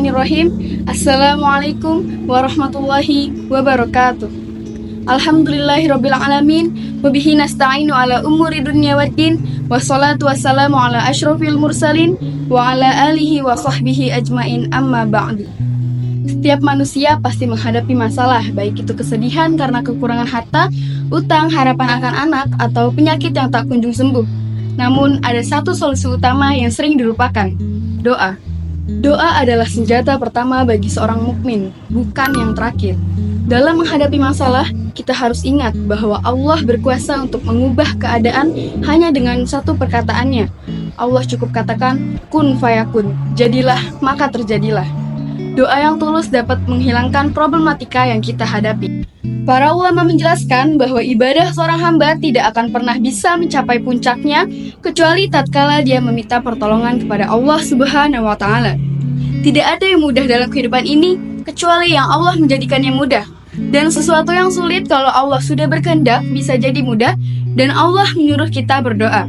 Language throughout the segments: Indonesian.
Bismillahirrahmanirrahim. Assalamualaikum warahmatullahi wabarakatuh. Alhamdulillahirabbil alamin wa bihi nasta'inu ala umuri dunya waddin wassalatu wassalamu ala asyrofil mursalin wa ala alihi wa sahbihi ajmain amma ba'du. Setiap manusia pasti menghadapi masalah, baik itu kesedihan karena kekurangan harta, utang, harapan akan anak, atau penyakit yang tak kunjung sembuh. Namun ada satu solusi utama yang sering dilupakan, doa. Doa adalah senjata pertama bagi seorang mukmin, bukan yang terakhir. Dalam menghadapi masalah, kita harus ingat bahwa Allah berkuasa untuk mengubah keadaan hanya dengan satu perkataannya. Allah cukup katakan, kun fayakun, jadilah maka terjadilah. Doa yang tulus dapat menghilangkan problematika yang kita hadapi. Para ulama menjelaskan bahwa ibadah seorang hamba tidak akan pernah bisa mencapai puncaknya kecuali tatkala dia meminta pertolongan kepada Allah Subhanahu wa Ta'ala. Tidak ada yang mudah dalam kehidupan ini kecuali yang Allah menjadikannya mudah. Dan sesuatu yang sulit kalau Allah sudah berkehendak bisa jadi mudah, dan Allah menyuruh kita berdoa.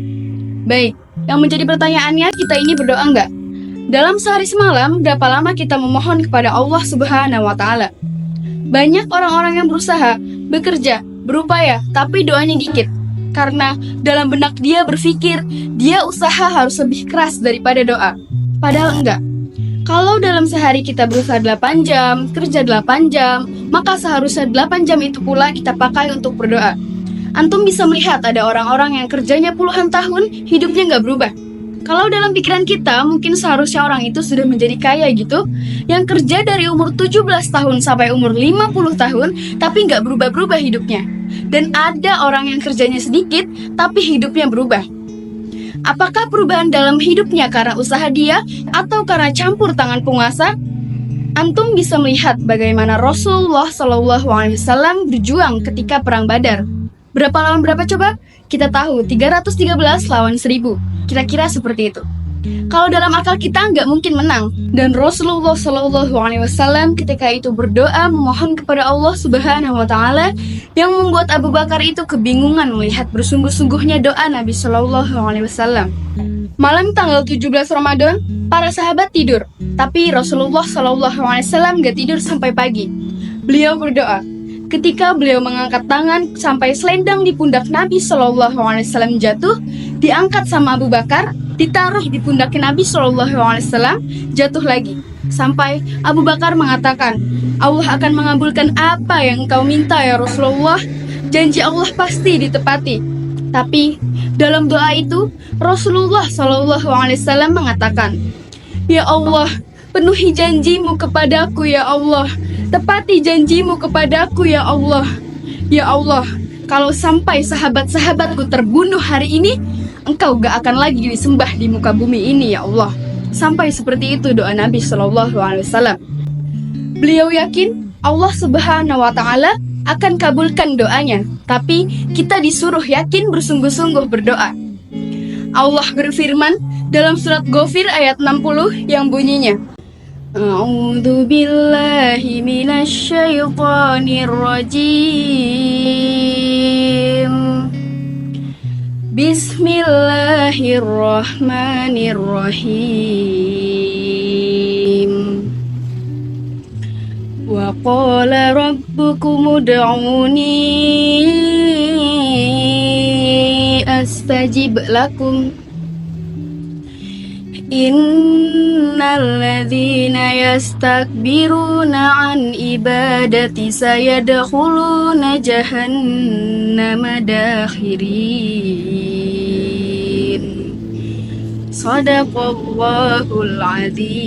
Baik, yang menjadi pertanyaannya, kita ini berdoa enggak? Dalam sehari semalam, berapa lama kita memohon kepada Allah Subhanahu wa Ta'ala? Banyak orang-orang yang berusaha, bekerja, berupaya, tapi doanya dikit. Karena dalam benak dia berpikir, dia usaha harus lebih keras daripada doa. Padahal enggak. Kalau dalam sehari kita berusaha 8 jam, kerja 8 jam, maka seharusnya 8 jam itu pula kita pakai untuk berdoa. Antum bisa melihat ada orang-orang yang kerjanya puluhan tahun, hidupnya enggak berubah. Kalau dalam pikiran kita, mungkin seharusnya orang itu sudah menjadi kaya gitu, yang kerja dari umur 17 tahun sampai umur 50 tahun, tapi nggak berubah-berubah hidupnya. Dan ada orang yang kerjanya sedikit, tapi hidupnya berubah. Apakah perubahan dalam hidupnya karena usaha dia, atau karena campur tangan penguasa? Antum bisa melihat bagaimana Rasulullah SAW berjuang ketika perang Badar. Berapa lawan berapa coba? Kita tahu 313 lawan 1000. Kira-kira seperti itu. Kalau dalam akal kita nggak mungkin menang. Dan Rasulullah SAW ketika itu berdoa memohon kepada Allah Subhanahu wa Ta'ala, yang membuat Abu Bakar itu kebingungan melihat bersungguh-sungguhnya doa Nabi SAW. Malam tanggal 17 Ramadan, para sahabat tidur, tapi Rasulullah SAW nggak tidur sampai pagi. Beliau berdoa. Ketika beliau mengangkat tangan sampai selendang di pundak Nabi SAW jatuh, diangkat sama Abu Bakar, ditaruh di pundak Nabi SAW, jatuh lagi. Sampai Abu Bakar mengatakan, Allah akan mengabulkan apa yang engkau minta ya Rasulullah, janji Allah pasti ditepati. Tapi dalam doa itu, Rasulullah SAW mengatakan, Ya Allah, penuhi janjimu kepadaku ya Allah, tepati janjimu kepadaku ya Allah. Ya Allah, kalau sampai sahabat-sahabatku terbunuh hari ini, engkau gak akan lagi disembah di muka bumi ini ya Allah. Sampai seperti itu doa Nabi SAW. Beliau yakin Allah Subhanahu wa Ta'ala akan kabulkan doanya, tapi kita disuruh yakin bersungguh-sungguh berdoa. Allah berfirman dalam surat Ghafir ayat 60 yang bunyinya, A'udzu billahi minasy syaithanir rajim. Bismillahirrahmanirrahim. Wa qala rabbukum ud'uni astajib lakum. Innal ladzina yastakbiruna an ibadati sayadkhuluna jahannama dakhirin. Shadaqallahul azim.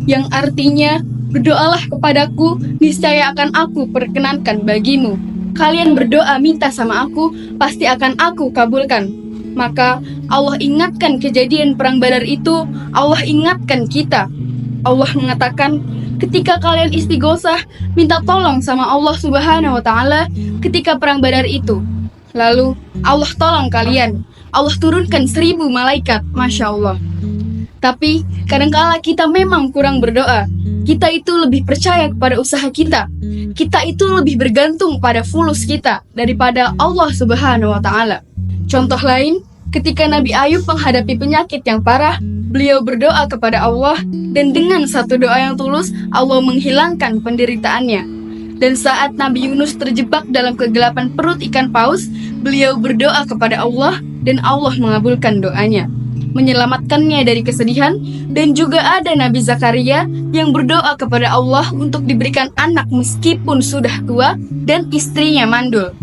Yang artinya, berdoalah kepadaku, niscaya akan aku perkenankan bagimu. Kalian berdoa minta sama aku, pasti akan aku kabulkan. Maka Allah ingatkan kejadian perang Badar itu, Allah ingatkan kita. Allah mengatakan, ketika kalian istighosah, minta tolong sama Allah Subhanahu wa Ta'ala ketika perang Badar itu. Lalu Allah tolong kalian. Allah turunkan 1000 malaikat, Masya Allah. Tapi kadangkala kita memang kurang berdoa. Kita itu lebih percaya kepada usaha kita. Kita itu lebih bergantung pada fulus kita daripada Allah Subhanahu wa Ta'ala. Contoh lain, Ketika Nabi Ayub menghadapi penyakit yang parah, beliau berdoa kepada Allah dan dengan satu doa yang tulus, Allah menghilangkan penderitaannya. Dan saat Nabi Yunus terjebak dalam kegelapan perut ikan paus, beliau berdoa kepada Allah dan Allah mengabulkan doanya, menyelamatkannya dari kesedihan. Dan juga ada Nabi Zakaria yang berdoa kepada Allah untuk diberikan anak meskipun sudah tua dan istrinya mandul.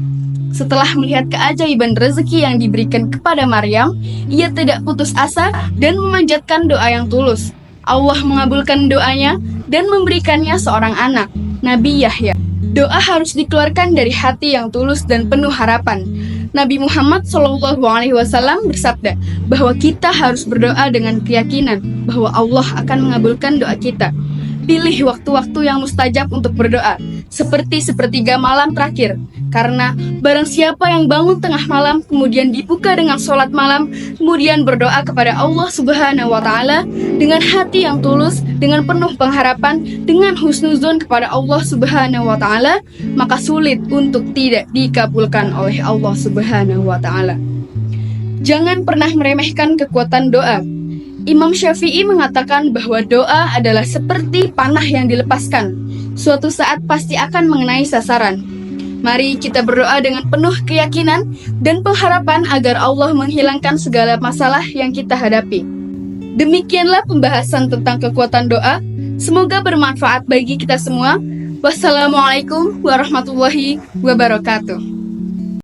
Setelah melihat keajaiban rezeki yang diberikan kepada Maryam, ia tidak putus asa dan memanjatkan doa yang tulus. Allah mengabulkan doanya dan memberikannya seorang anak, Nabi Yahya. Doa harus dikeluarkan dari hati yang tulus dan penuh harapan. Nabi Muhammad SAW bersabda bahwa kita harus berdoa dengan keyakinan bahwa Allah akan mengabulkan doa kita. Pilih waktu-waktu yang mustajab untuk berdoa, seperti sepertiga malam terakhir. Karena barang siapa yang bangun tengah malam, kemudian dibuka dengan sholat malam, kemudian berdoa kepada Allah Subhanahu wa Ta'ala dengan hati yang tulus, dengan penuh pengharapan, dengan husnuzon kepada Allah Subhanahu wa Ta'ala, maka sulit untuk tidak dikabulkan oleh Allah Subhanahu wa Ta'ala. Jangan pernah meremehkan kekuatan doa. Imam Syafi'i mengatakan bahwa doa adalah seperti panah yang dilepaskan. Suatu saat pasti akan mengenai sasaran. Mari kita berdoa dengan penuh keyakinan dan pengharapan agar Allah menghilangkan segala masalah yang kita hadapi. Demikianlah pembahasan tentang kekuatan doa. Semoga bermanfaat bagi kita semua. Wassalamualaikum warahmatullahi wabarakatuh.